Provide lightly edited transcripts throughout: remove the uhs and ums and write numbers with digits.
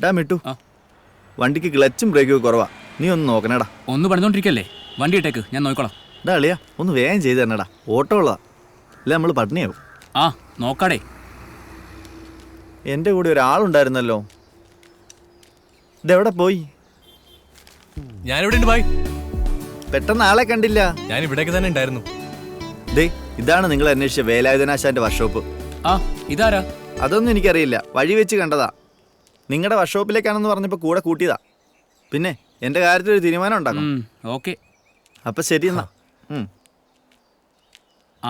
ഡാ മിട്ടു, വണ്ടിക്ക് ക്ലച്ചും ബ്രേക്കും കുറവാ, നീ ഒന്ന് നോക്കണേടാ. ഒന്ന് പണിതോണ്ടിരിക്കല്ലേ, വണ്ടി ഇട്ടേക്ക്, ഞാൻ നോക്കിക്കോളാം. ഡാ അളിയാ, ഒന്ന് വേഗം ചെയ്ത് തരണേടാ, ഓട്ടോ ഉള്ളതാ, ഇല്ല നമ്മൾ പട്ടിണിയാവും. ആ നോക്കാടേ. എൻ്റെ കൂടെ ഒരാളുണ്ടായിരുന്നല്ലോ, ഇതെവിടെ പോയി? ഞാനിവിടെ ഉണ്ട് ബായ്. പെട്ടെന്ന് ആളെ കണ്ടില്ല. ഞാൻ ഇവിടേക്ക് തന്നെ ഉണ്ടായിരുന്നു. ദേ, ഇതാണ് നിങ്ങൾ അന്വേഷിച്ച വേലായുധനാശാന്റെ വർക്ക്ഷോപ്പ്. ആ ഇതാരാ? അതൊന്നും എനിക്കറിയില്ല, വഴി വെച്ച് കണ്ടതാ. നിങ്ങളുടെ വർക്ക്ഷോപ്പിലേക്കാണെന്ന് പറഞ്ഞപ്പോൾ കൂടെ കൂട്ടിയതാ. പിന്നെ എൻ്റെ കാര്യത്തിൽ ഒരു തീരുമാനം ഉണ്ടാക്കും. ഓക്കെ, അപ്പം ശരി എന്നാ.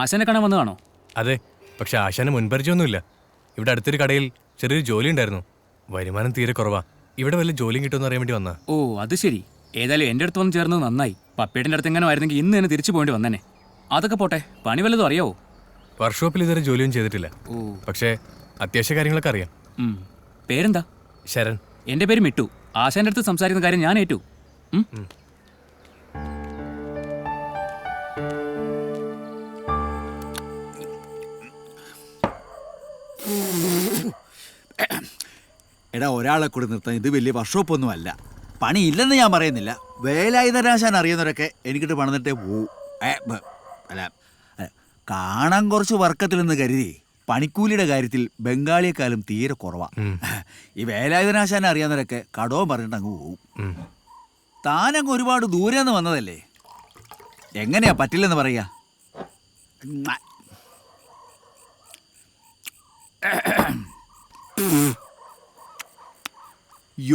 ആശാനെ കാണാൻ വന്നതാണോ? അതെ, പക്ഷെ ആശാന് മുൻപരിചയമൊന്നുമില്ല. ഇവിടെ അടുത്തൊരു കടയിൽ ചെറിയൊരു ജോലി ഉണ്ടായിരുന്നു. വരുമാനം തീരെ കുറവാ. ഇവിടെ വല്ല ജോലിയും കിട്ടുമെന്ന് അറിയാൻ വേണ്ടി വന്നാ. ഓ അത് ശരി. ഏതായാലും എൻ്റെ അടുത്ത് വന്ന് ചേർന്നത് നന്നായി. പപ്പേട്ടിൻ്റെ അടുത്ത് എങ്ങനെ ആയിരുന്നെങ്കിൽ ഇന്ന് തന്നെ തിരിച്ചു പോകേണ്ടി വന്നേനെ. അതൊക്കെ പോട്ടെ, പണി വല്ലതും അറിയാവോ? വർക്ക്ഷോപ്പിൽ ഇതുവരെ ജോലിയൊന്നും ചെയ്തിട്ടില്ല. പക്ഷേ അത്യാവശ്യ കാര്യങ്ങളൊക്കെ അറിയാം. പേരെന്താ? ശരൺ. എൻ്റെ പേര് മിട്ടു. ആശാന്റെ അടുത്ത് സംസാരിക്കുന്ന കാര്യം ഞാൻ ഏറ്റു. എടാ, ഒരാളെ കൂടി നിർത്താൻ ഇത് വലിയ വർക്ക്ഷോപ്പൊന്നും അല്ല. പണിയില്ലെന്ന് ഞാൻ പറയുന്നില്ല. വേലായുധനാശാൻ അറിയുന്നവരൊക്കെ എനിക്കിട്ട് പണിതിട്ടേ പോവും. അല്ല, കാണാൻ കുറച്ച് വർക്കത്തിലെന്ന് കരുതി പണിക്കൂലിയുടെ കാര്യത്തിൽ ബംഗാളിയെക്കാളും തീരെ കുറവാ. ഈ വേലായുധനാശാൻ അറിയാവുന്നവരൊക്കെ കടവും പറഞ്ഞിട്ട് അങ്ങ് പോവും. താനങ്ങ് ഒരുപാട് ദൂരെ നിന്ന് വന്നതല്ലേ, എങ്ങനെയാ പറ്റില്ലെന്ന് പറയാ?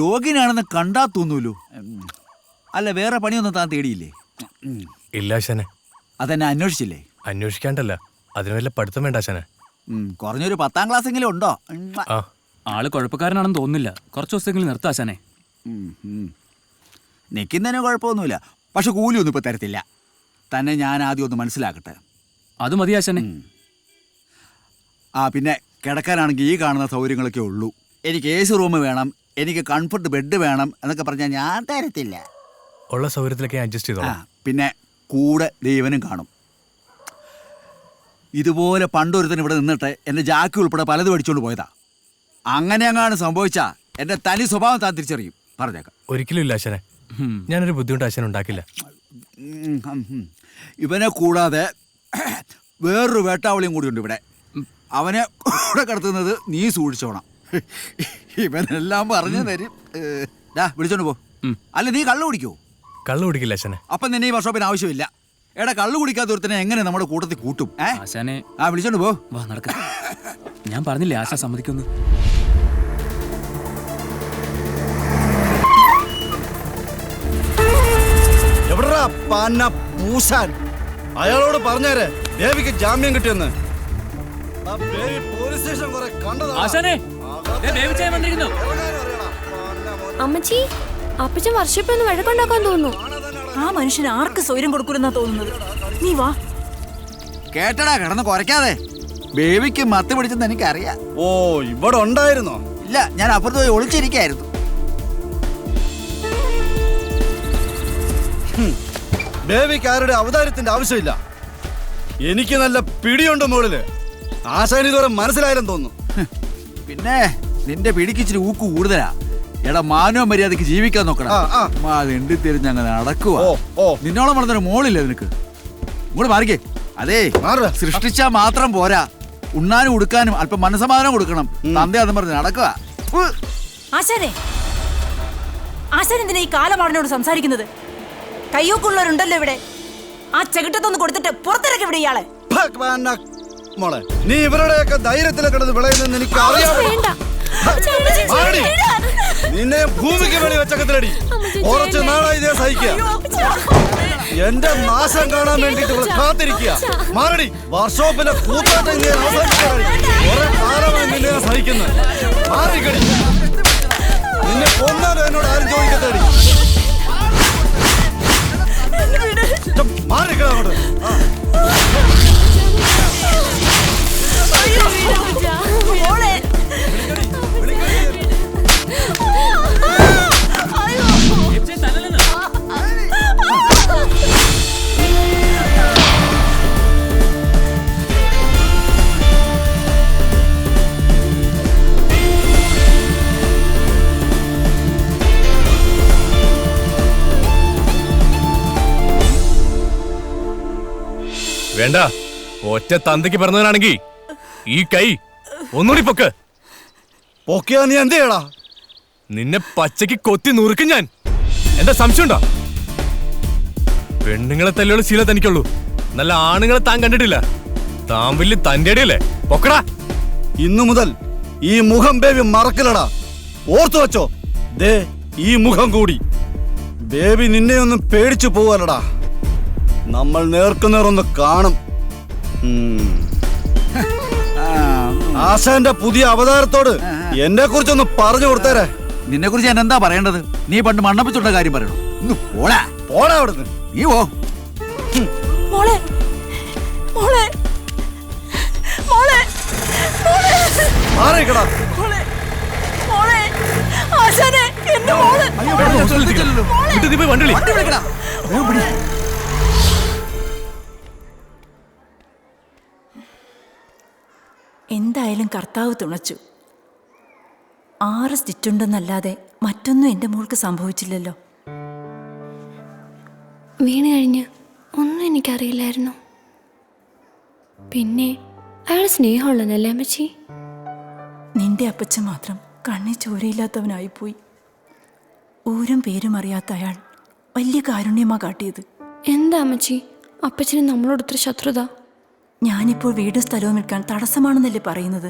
യോഗിനാണെന്ന് കണ്ടാ തോന്നൂലോ. അല്ല, വേറെ പണിയൊന്നും താൻ തേടിയില്ലേ? ഇല്ല ആശാനെ. അതെന്നെ അന്വേഷിച്ചില്ലേ? അന്വേഷിക്കാണ്ടല്ല, അതിന് വല്ല പഠിത്തം വേണ്ട ആശാനെ. കുറഞ്ഞൊരു 10ാം ക്ലാസ് എങ്കിലും ഉണ്ടോ? ആള് കുഴപ്പക്കാരനാണെന്ന് തോന്നുന്നില്ല. കുറച്ച് ദിവസമെങ്കിലും നിർത്താം ആശാനെ. നിൽക്കുന്നതിന് കുഴപ്പമൊന്നുമില്ല, പക്ഷെ കൂലിയൊന്നും ഇപ്പൊ തരത്തില്ല. തന്നെ ഞാൻ ആദ്യം ഒന്ന് മനസ്സിലാക്കട്ടെ. അത് മതി ആശാനെ. പിന്നെ കിടക്കാനാണെങ്കിൽ ഈ കാണുന്ന സൗകര്യങ്ങളൊക്കെ ഉള്ളൂ. എനിക്ക് AC റൂം വേണം, എനിക്ക് കംഫർട്ട് ബെഡ് വേണം എന്നൊക്കെ പറഞ്ഞാൽ ഞാൻ തരത്തില്ല. ഉള്ള സൗകര്യത്തിലൊക്കെ അഡ്ജസ്റ്റ് ചെയ്തോളാം. പിന്നെ കൂടെ ദൈവനും കാണും. ഇതുപോലെ പണ്ടൊരുത്തൻ ഇവിടെ നിന്നിട്ട് എൻ്റെ ജാക്കി ഉൾപ്പെടെ പലതും അടിച്ചുകൊണ്ട് പോയതാ. അങ്ങനെ അങ്ങാണ് സംഭവിച്ചാ എൻ്റെ തനി സ്വഭാവം താൻ തിരിച്ചറിയും, പറഞ്ഞേക്കാം. ഒരിക്കലും ഇല്ല ആശാനെ, ഞാനൊരു ബുദ്ധിമുട്ട് ആശാൻ ഉണ്ടാക്കില്ല. ഇവനെ കൂടാതെ വേറൊരു വേട്ടാവളിയും കൂടിയുണ്ട് ഇവിടെ. അവനെ കൂടെ കിടത്തുന്നത് നീ സൂക്ഷിച്ചോണം. ഇവനെല്ലാം പറഞ്ഞു തരും. വിളിച്ചോണ്ട് പോ. അല്ല, നീ കള്ളു കുടിക്കോ? കള്ളു കുടിക്കില്ല ആശാനെ. അപ്പം നിന്നെ ഈ വർക്ക്ഷോപ്പിന് ആവശ്യമില്ല. എടാ, കള്ളു കുടിക്കാത്ത ഒരുത്തനെ എങ്ങനെ നമ്മുടെ കൂട്ടത്തിൽ കൂട്ടും? ആശാനെ വിളിച്ചോണ്ട് പോ. വാ നടക്ക. ഞാൻ പറഞ്ഞില്ലേ ആശാ സമ്മതിക്കുന്നു. അയാളോട് പറഞ്ഞേരെ ദേവിക്ക് ജാമ്യം കിട്ടിയെന്ന്. ആശാനെ അമ്മച്ചി, അപ്പച്ചൻ വർഷപ്പൊന്ന് വഴക്കുണ്ടാക്കാൻ തോന്നുന്നു. ആ മനുഷ്യൻ ആർക്ക് സ്വൈരം കൊടുക്കൂലെന്നാ തോന്നുന്നത്. നീ വാ. കേട്ടടാ, കിടന്ന് കുറയ്ക്കാതെ. ബേബിക്ക് മത്ത് പിടിച്ചെന്ന് എനിക്കറിയാം. ഓ, ഇവിടെ ഉണ്ടായിരുന്നോ? ഇല്ല, ഞാൻ അപ്പുറത്ത് പോയി ഒളിച്ചിരിക്കായിരുന്നു. ബേബിക്ക് ആരുടെ അവതാരത്തിന്റെ ആവശ്യമില്ല. എനിക്ക് നല്ല പിടിയുണ്ട് മുകളില്. ആശാൻ ഇതുവരെ മനസ്സിലായാലും തോന്നുന്നു. പിന്നെ നിന്റെ പിടിക്കിച്ചിരി ഊക്ക് കൂടുതലാ. എടാ, മാനവ മര്യാദക്ക് ജീവിക്കാൻ നോക്കണം. എണ്ടി തിരിഞ്ഞങ്ങ് നടക്കുക. നിന്നോളം വളർന്നൊരു മോളില്ലേ നിനക്ക്? ഇങ്ങോട്ട് മാറിക്കേ. അതേ, സൃഷ്ടിച്ചാ മാത്രം പോരാ, ഉണ്ണാനും ഉടുക്കാനും അല്പം മനസ്സമാധാനം കൊടുക്കണം. തന്തയാന്ന് പറഞ്ഞ് നടക്കുക. ആശാനെ, ആശാൻ എന്തിനാ ഈ കാലമാടനോട് സംസാരിക്കുന്നത്? കയ്യൂക്കുള്ളവരുണ്ടല്ലോ ഇവിടെ. ആ ചെകിട്ടത്തൊന്ന് കൊടുത്തിട്ട് പുറത്തിറക്കി ഇവിടെ ഇയാളെ. മോളെ, നീ ഇവരുടെയൊക്കെ ധൈര്യത്തിലൊക്കെ വിളയുന്നെന്ന് എനിക്ക് അറിയാം. നിന്നെ ഭൂമിക്ക് വേണ്ടി വെച്ചക്കത്തിലടി. കുറച്ച് നാളായി ഇതേ സഹിക്കുക. എന്റെ നാശം കാണാൻ വേണ്ടിട്ട് ഇവിടെ കാത്തിരിക്കുക. മാറടി. വർക്ക്ഷോപ്പിലെ കൂത്താട്ടം കുറെ കാലമായി നിന്നെ സഹിക്കുന്നത്. മാറിക്കടി. നിന്നെ കൊന്നാലോ എന്നോട് ആരും ചോദിക്കത്തടി. മാറിക്കട അങ്ങോട്ട്. വേണ്ട, ഒറ്റ തന്തയ്ക്ക് പറഞ്ഞവനാണെങ്കി ഈ കൈ ഒന്നുകൂടി പൊക്ക്. പൊക്കിയാ നീ എന്ത് ചെയ്യടാ? നിന്നെ പച്ചയ്ക്ക് കൊത്തി നുറുക്കും ഞാൻ. എന്താ സംശയമുണ്ടോ? പെണ്ണുങ്ങളെ തല്ലുള്ള ശീലം തനിക്കുള്ളൂ, നല്ല ആണുങ്ങളെ താൻ കണ്ടിട്ടില്ല. താൻ വലിയ തന്റെ അടിയല്ലേ? പൊക്കടാ. ഇന്നു മുതൽ ഈ മുഖം ബേബി മറക്കില്ലടാ, ഓർത്തു വെച്ചോ. ദേ ഈ മുഖം കൂടി. ബേബി നിന്നെ ഒന്നും പേടിച്ചു പോവല്ലടാ, നമ്മൾ നേർക്കുനേറൊന്ന് കാണും. ആശാന്റെ പുതിയ അവതാരത്തോട് എന്നെ കുറിച്ചൊന്ന് പറഞ്ഞു കൊടുത്തേരെ. നിന്നെ കുറിച്ച് ഞാൻ എന്താ പറയേണ്ടത്? നീ പണ്ട് മണ്ണപ്പിച്ചുള്ള കാര്യം പറയണോ? ഇന്ന് പോടാ. പോടാ അവിടുന്ന്. നീ പോ. മോളെ മോളെ മോളെ മാറിക്കടാ. മോളെ മോളെ ആശാനെ എന്റെ മോളെ. വിട്ട് നീ പോയി വണ്ടി വിളി. വണ്ടി വിളിക്കടാ. വേഗം പിടി. എന്തായാലും കർത്താവ് തുണച്ചു. 6 സ്റ്റിച്ചുണ്ടെന്നല്ലാതെ മറ്റൊന്നും എൻ്റെ മോൾക്ക് സംഭവിച്ചില്ലല്ലോ. വീണ് കഴിഞ്ഞ് ഒന്നും എനിക്കറിയില്ലായിരുന്നു. പിന്നെ അയാൾ സ്നേഹമുള്ളതല്ലേ അമ്മച്ചി? നിന്റെ അപ്പച്ചൻ മാത്രം കണ്ണി ചോരയില്ലാത്തവനായിപ്പോയി. ഊരും പേരും അറിയാത്ത അയാൾ വലിയ കാരുണ്യമാ കാട്ടിയത്. എന്താ അമ്മച്ചി അപ്പച്ചന് നമ്മളോട് ഇത്ര ശത്രുത? ഞാനിപ്പോൾ വീടും സ്ഥലവും വിൽക്കാൻ തടസ്സമാണെന്നല്ലേ പറയുന്നത്?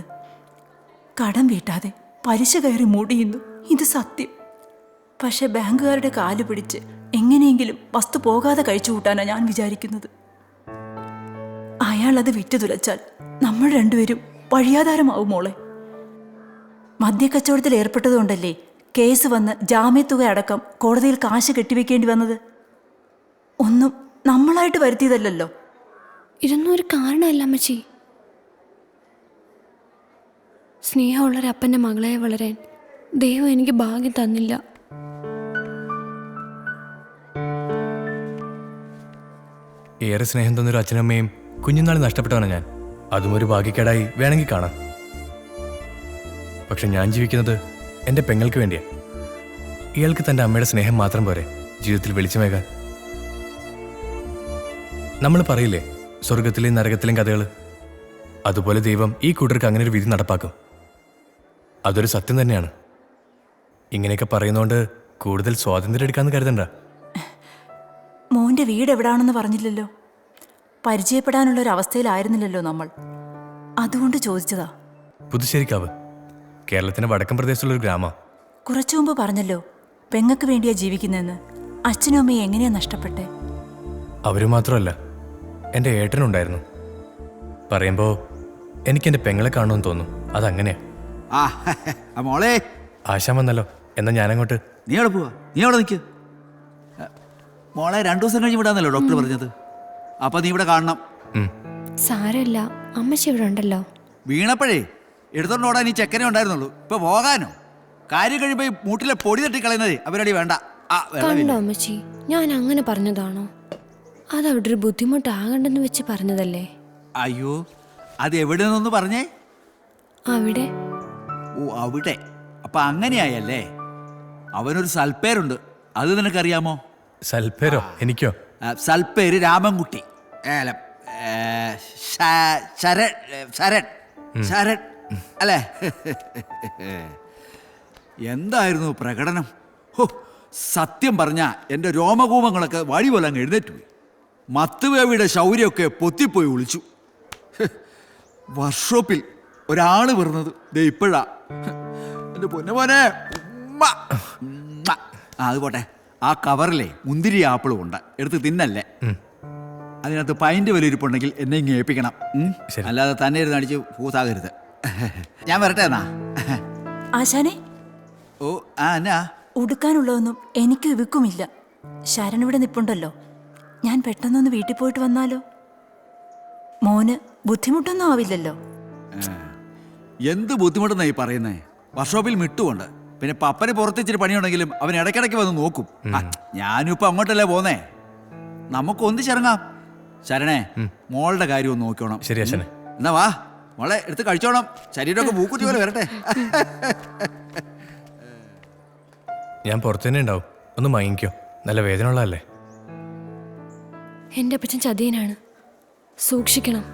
കടം വീട്ടാതെ പലിശ കയറി മൂടിയുന്നു, ഇത് സത്യം. പക്ഷെ ബാങ്കുകാരുടെ കാല് പിടിച്ച് എങ്ങനെയെങ്കിലും വസ്തു പോകാതെ കഴിച്ചു കൂട്ടാനാണ് ഞാൻ വിചാരിക്കുന്നത്. അയാൾ അത് വിറ്റു തുലച്ചാൽ നമ്മൾ രണ്ടുപേരും വഴിയാധാരമാവും മോളെ. മദ്യക്കച്ചവടത്തിൽ ഏർപ്പെട്ടതുകൊണ്ടല്ലേ കേസ് വന്ന് ജാമ്യത്തുക അടക്കം കോടതിയിൽ കാശ് കെട്ടിവെക്കേണ്ടി വന്നത്. ഒന്നും നമ്മളായിട്ട് വരുത്തിയതല്ലല്ലോ. ഇതൊന്നും ഒരു കാരണമല്ല അമ്മച്ചി. സ്നേഹമുള്ളൊരപ്പൻ്റെ മകളെ വളരാൻ ദൈവം എനിക്ക് ഭാഗ്യം തന്നില്ല. ഏറെ സ്നേഹം തന്നൊരു അച്ഛനമ്മയും കുഞ്ഞുനാൾ നഷ്ടപ്പെട്ടവനാണ് ഞാൻ. അതും ഒരു ഭാഗ്യക്കേടായി വേണമെങ്കിൽ കാണാം. പക്ഷെ ഞാൻ ജീവിക്കുന്നത് എൻ്റെ പെങ്ങൾക്ക് വേണ്ടിയാ. ഇയാൾക്ക് തൻ്റെ അമ്മയുടെ സ്നേഹം മാത്രം പോരെ ജീവിതത്തിൽ വെളിച്ചമേകാൻ? നമ്മൾ പറയില്ലേ സ്വർഗത്തിലെയും നരകത്തിലെയും കഥകൾ? അതുപോലെ ദൈവം ഈ കൂട്ടർക്ക് അങ്ങനെ ഒരു വിധി നടപ്പാക്കും. അതൊരു സത്യം തന്നെയാണ്. ഇങ്ങനെയൊക്കെ പറയുന്നതുകൊണ്ട് കൂടുതൽ സ്വാതന്ത്ര്യം എടുക്കാമെന്ന് കരുതണ്ട. മോൻ്റെ വീട് എവിടാണെന്ന് പറഞ്ഞില്ലല്ലോ. പരിചയപ്പെടാനുള്ളൊരവസ്ഥയിലായിരുന്നില്ലല്ലോ നമ്മൾ. അതുകൊണ്ട് ചോദിച്ചതാ. പുതുശ്ശേരിക്കാവ് കേരളത്തിന്റെ വടക്കൻ പ്രദേശത്തുള്ളൊരു ഗ്രാമം. കുറച്ചു മുമ്പ് പറഞ്ഞല്ലോ പെങ്ങക്ക് വേണ്ടിയാ ജീവിക്കുന്നതെന്ന്. അച്ഛനും അമ്മയും എങ്ങനെയാ നഷ്ടപ്പെട്ടെ? അവര് മാത്രമല്ല, എൻ്റെ ഏട്ടനുണ്ടായിരുന്നു. പറയുമ്പോൾ എനിക്കെൻ്റെ പെങ്ങളെ കാണുമെന്ന് തോന്നും. അതങ്ങനെയാ. മോളെ ആശാൻ വന്നല്ലോ. എന്നാ ഞാനങ്ങോട്ട്. നീ എവിടെ പോവാ? നീ അവിടെ നിൽക്ക്. മോളെ 2 ദിവസം കഴിഞ്ഞ് വിടാന്നല്ലോ ഡോക്ടർ പറഞ്ഞത്. അപ്പൊ നീ ഇവിടെ കാണണം. സാരമില്ല, അമ്മച്ചി ഇവിടെ ഉണ്ടല്ലോ. വീണപ്പോഴേ എടുത്തോണ്ട് ഓടാൻ ഈ ചെക്കനെ ഉണ്ടായിരുന്നുള്ളൂ. ഇപ്പൊ പോകാനോ? കാര്യം കഴിയുമ്പോ ഈ മൂട്ടിലെ പൊടി തട്ടിക്കളയുന്നത് അവരടി വേണ്ട. കണ്ടോ അമ്മച്ചി, ഞാൻ അങ്ങനെ പറഞ്ഞതാണോ? അതവിടെ ഒരു ബുദ്ധിമുട്ടാകണ്ടെന്ന് വെച്ച് പറഞ്ഞതല്ലേ. അയ്യോ, അത് എവിടെ നിന്നൊന്ന് പറഞ്ഞേ. അവിടെ. ഓ, അവിടെ. അപ്പൊ അങ്ങനെയായല്ലേ. അവനൊരു സൽപ്പേരുണ്ട്, അത് നിനക്കറിയാമോ? സൽപ്പേരോ? എനിക്കോ? സൽപ്പേര് രാമൻകുട്ടി. ശരൺ ശരൺ ശരൺ അല്ലേ? എന്തായിരുന്നു പ്രകടനം! ഹോ, സത്യം പറഞ്ഞ എൻ്റെ രോമകൂപങ്ങളൊക്കെ വഴി പോലെ അങ്ങ് എഴുന്നേറ്റ് പോയി. മത്തുവേവിയുടെ ശൗര്യമൊക്കെ പൊത്തിപ്പോയി വിളിച്ചു. വർക്ക്ഷോപ്പിൽ ഒരാള് വരുന്നത് ദേ ഇപ്പോഴാ. എൻ്റെ പൊന്നുമോനെ. അത് പോട്ടെ, ആ കവറിലെ മുന്തിരി ആപ്പിളും ഉണ്ട്, എടുത്ത് തിന്നല്ലേ. അതിനകത്ത് പൈൻ്റ് വില ഇരിപ്പുണ്ടെങ്കിൽ എന്നെ ഇങ്ങനെ ഏൽപ്പിക്കണം. അല്ലാതെ തന്നെ ഇരുന്ന് അടിച്ച് പൂസാകരുത്. ഞാൻ വരട്ടെ എന്നാ. ആശാനെ, ഓ ആ എന്നാ? ഉടുക്കാനുള്ളതൊന്നും എനിക്ക് വിൽക്കുമില്ല. ശരൺ ഇവിടെ നിപ്പുണ്ടല്ലോ. ഞാൻ പെട്ടെന്നൊന്ന് വീട്ടിൽ പോയിട്ട് വന്നാലോ? മോന് ബുദ്ധിമുട്ടൊന്നും ആവില്ലല്ലോ? എന്ത് ബുദ്ധിമുട്ടെന്നായി പറയുന്നേ? വർക്ക്ഷോപ്പിൽ മിട്ടുമുണ്ട്, പിന്നെ പപ്പന് പുറത്തിച്ചിട്ട് പണിയുണ്ടെങ്കിലും അവൻ ഇടയ്ക്കിടയ്ക്ക് വന്ന് നോക്കും. ഞാനും ഇപ്പൊ അങ്ങോട്ടല്ലേ പോന്നേ. നമുക്ക് ഒന്നിച്ചിറങ്ങാം. ശരണേ, മോളുടെ കാര്യം ഒന്ന് നോക്കണം. ശരി അച്ഛനെ. എന്നാ വാ മോളെ, എടുത്ത് കഴിച്ചോണം. ശരീരമൊക്കെ മൂക്കുറ്റി പോലെ വരട്ടെ. ഞാൻ പുറത്തു തന്നെ ഉണ്ടാവും. ഒന്ന് മയങ്ങിക്കോ, നല്ല വേദന ഉള്ളതല്ലേ. എൻ്റെ അപ്പച്ചൻ ചതിയനാണ്. സൂക്ഷിക്കണം.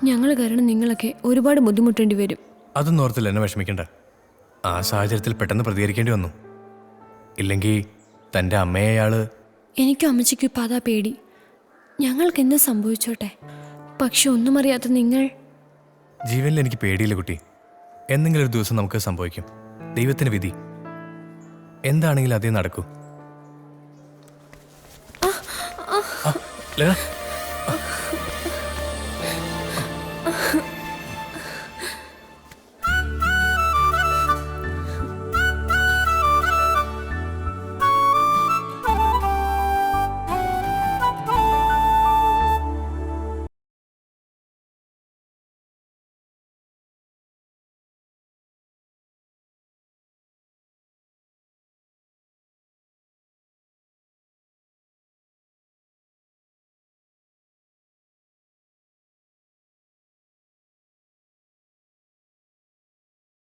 ഞങ്ങൾ കാരണം നിങ്ങളൊക്കെ ഒരുപാട് ബുദ്ധിമുട്ടേണ്ടി വരും. അതൊന്നും ഓർത്തില്ല, എന്നെ വിഷമിക്കണ്ട. ആ സാഹചര്യത്തിൽ പെട്ടെന്ന് പ്രതികരിക്കേണ്ടി വന്നു. ഇല്ലെങ്കിൽ തൻ്റെ അമ്മയെ അയാള്... എനിക്കും അമ്മച്ചിക്കും ഇപ്പം അതാ പേടി. ഞങ്ങൾക്ക് എന്ത് സംഭവിച്ചോട്ടെ, പക്ഷെ ഒന്നും അറിയാത്ത നിങ്ങൾ... ജീവനിൽ എനിക്ക് പേടിയില്ല കുട്ടി. എന്തെങ്കിലും ഒരു ദിവസം നമുക്ക് സംഭവിക്കും. ദൈവത്തിന് വിധി എന്താണെങ്കിലും അതേ നടക്കൂ. ലത